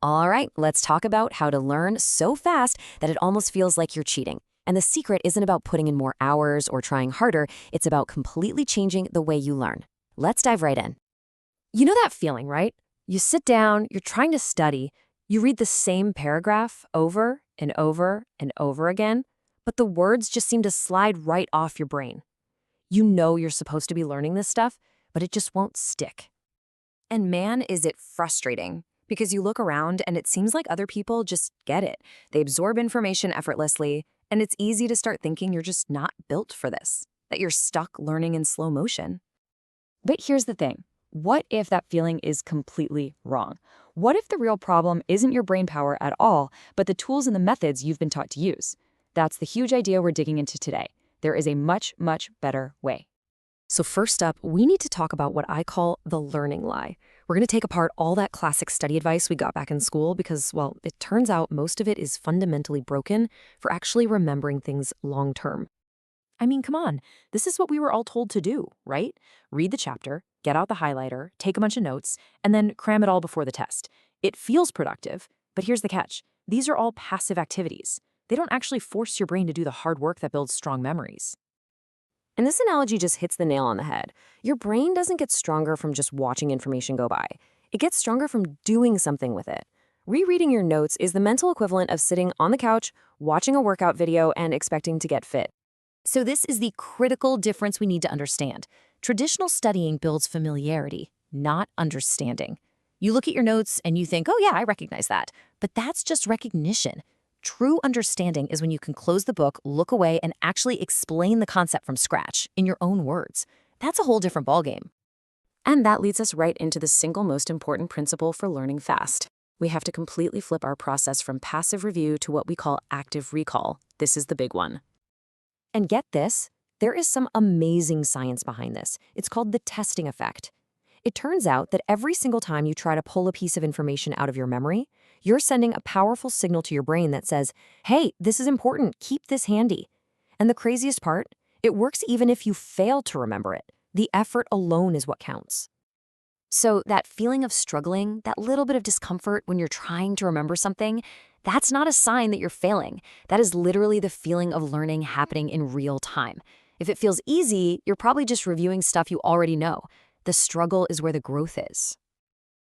All right, let's talk about how to learn so fast that it almost feels like you're cheating. And the secret isn't about putting in more hours or trying harder, it's about completely changing the way you learn. Let's dive right in. You know that feeling, right? You sit down, you're trying to study, you read the same paragraph over and over and over again, but the words just seem to slide right off your brain. You know you're supposed to be learning this stuff, but it just won't stick. And man, is it frustrating, because you look around and it seems like other people just get it. They absorb information effortlessly, and it's easy to start thinking you're just not built for this, that you're stuck learning in slow motion. But here's the thing. What if that feeling is completely wrong? What if the real problem isn't your brain power at all, but the tools and the methods you've been taught to use? That's the huge idea we're digging into today. There is a much, much better way. So first up, we need to talk about what I call the learning lie. We're going to take apart all that classic study advice we got back in school because, well, it turns out most of it is fundamentally broken for actually remembering things long term. I mean, come on, this is what we were all told to do, right? Read the chapter, get out the highlighter, take a bunch of notes, and then cram it all before the test. It feels productive, but here's the catch. These are all passive activities. They don't actually force your brain to do the hard work that builds strong memories. And this analogy just hits the nail on the head. Your brain doesn't get stronger from just watching information go by. It gets stronger from doing something with it. Rereading your notes is the mental equivalent of sitting on the couch, watching a workout video, and expecting to get fit. So this is the critical difference we need to understand. Traditional studying builds familiarity, not understanding. You look at your notes and you think, oh yeah, I recognize that. But that's just recognition. True understanding is when you can close the book, look away, and actually explain the concept from scratch in your own words. That's a whole different ballgame. And that leads us right into the single most important principle for learning fast. We have to completely flip our process from passive review to what we call active recall. This is the big one. And get this, there is some amazing science behind this. It's called the testing effect. It turns out that every single time you try to pull a piece of information out of your memory, you're sending a powerful signal to your brain that says, hey, this is important, keep this handy. And the craziest part, it works even if you fail to remember it. The effort alone is what counts. So that feeling of struggling, that little bit of discomfort when you're trying to remember something, that's not a sign that you're failing. That is literally the feeling of learning happening in real time. If it feels easy, you're probably just reviewing stuff you already know. The struggle is where the growth is.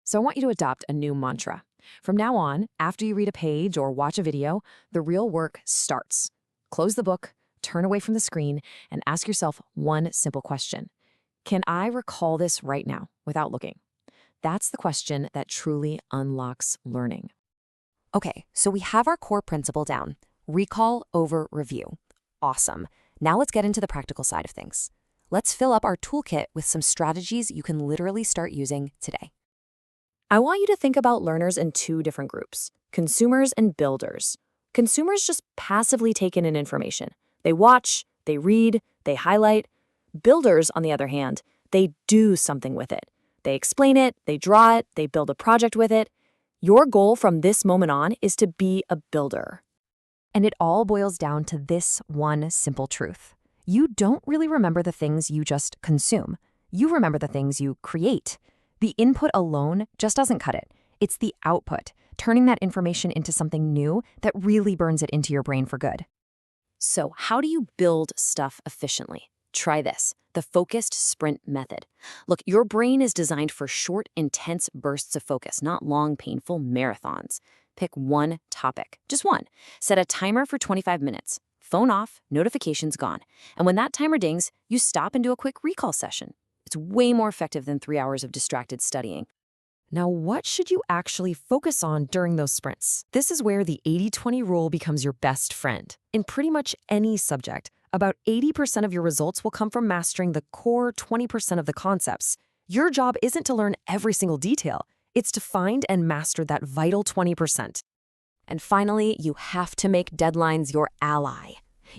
So I want you to adopt a new mantra. From now on, after you read a page or watch a video, the real work starts. Close the book, turn away from the screen, and ask yourself one simple question. Can I recall this right now without looking? That's the question that truly unlocks learning. Okay, so we have our core principle down. Recall over review. Awesome. Now let's get into the practical side of things. Let's fill up our toolkit with some strategies you can literally start using today. I want you to think about learners in two different groups, consumers and builders. Consumers just passively take in information. They watch, they read, they highlight. Builders, on the other hand, they do something with it. They explain it, they draw it, they build a project with it. Your goal from this moment on is to be a builder. And it all boils down to this one simple truth. You don't really remember the things you just consume. You remember the things you create. The input alone just doesn't cut it. It's the output, turning that information into something new that really burns it into your brain for good. So how do you build stuff efficiently? Try this, the focused sprint method. Look, your brain is designed for short, intense bursts of focus, not long, painful marathons. Pick one topic, just one. Set a timer for 25 minutes. Phone off, notifications gone. And when that timer dings, you stop and do a quick recall session. It's way more effective than 3 hours of distracted studying. Now, what should you actually focus on during those sprints? This is where the 80-20 rule becomes your best friend. In pretty much any subject, about 80% of your results will come from mastering the core 20% of the concepts. Your job isn't to learn every single detail. It's to find and master that vital 20%. And finally, you have to make deadlines your ally.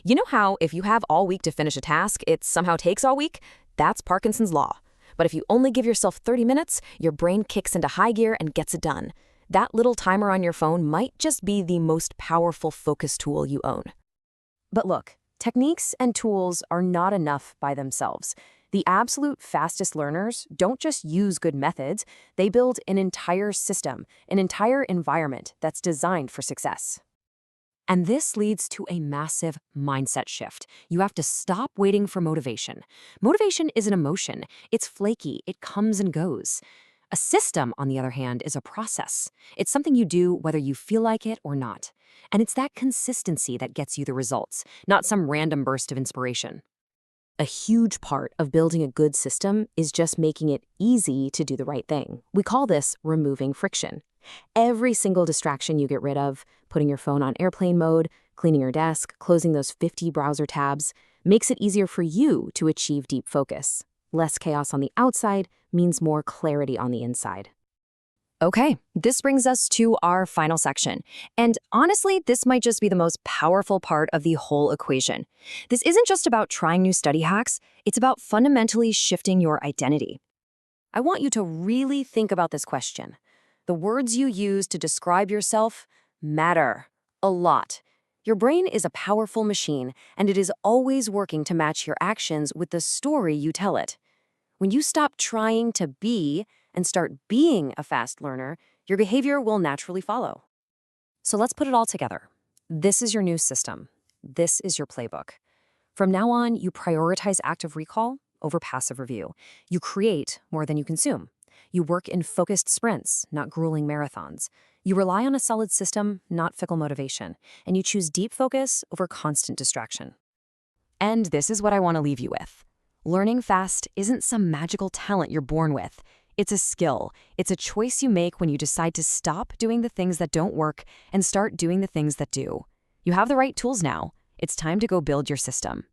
You know how if you have all week to finish a task, it somehow takes all week? That's Parkinson's law. But if you only give yourself 30 minutes, your brain kicks into high gear and gets it done. That little timer on your phone might just be the most powerful focus tool you own. But look, techniques and tools are not enough by themselves. The absolute fastest learners don't just use good methods, they build an entire system, an entire environment that's designed for success. And this leads to a massive mindset shift. You have to stop waiting for motivation. Motivation is an emotion. It's flaky. It comes and goes. A system, on the other hand, is a process. It's something you do whether you feel like it or not. And it's that consistency that gets you the results, not some random burst of inspiration. A huge part of building a good system is just making it easy to do the right thing. We call this removing friction. Every single distraction you get rid of, putting your phone on airplane mode, cleaning your desk, closing those 50 browser tabs, makes it easier for you to achieve deep focus. Less chaos on the outside means more clarity on the inside. Okay, this brings us to our final section. And honestly, this might just be the most powerful part of the whole equation. This isn't just about trying new study hacks, it's about fundamentally shifting your identity. I want you to really think about this question. The words you use to describe yourself matter a lot. Your brain is a powerful machine, and it is always working to match your actions with the story you tell it. When you stop trying to be and start being a fast learner, your behavior will naturally follow. So let's put it all together. This is your new system. This is your playbook. From now on, you prioritize active recall over passive review. You create more than you consume. You work in focused sprints, not grueling marathons. You rely on a solid system, not fickle motivation. And you choose deep focus over constant distraction. And this is what I want to leave you with. Learning fast isn't some magical talent you're born with. It's a skill. It's a choice you make when you decide to stop doing the things that don't work and start doing the things that do. You have the right tools now. It's time to go build your system.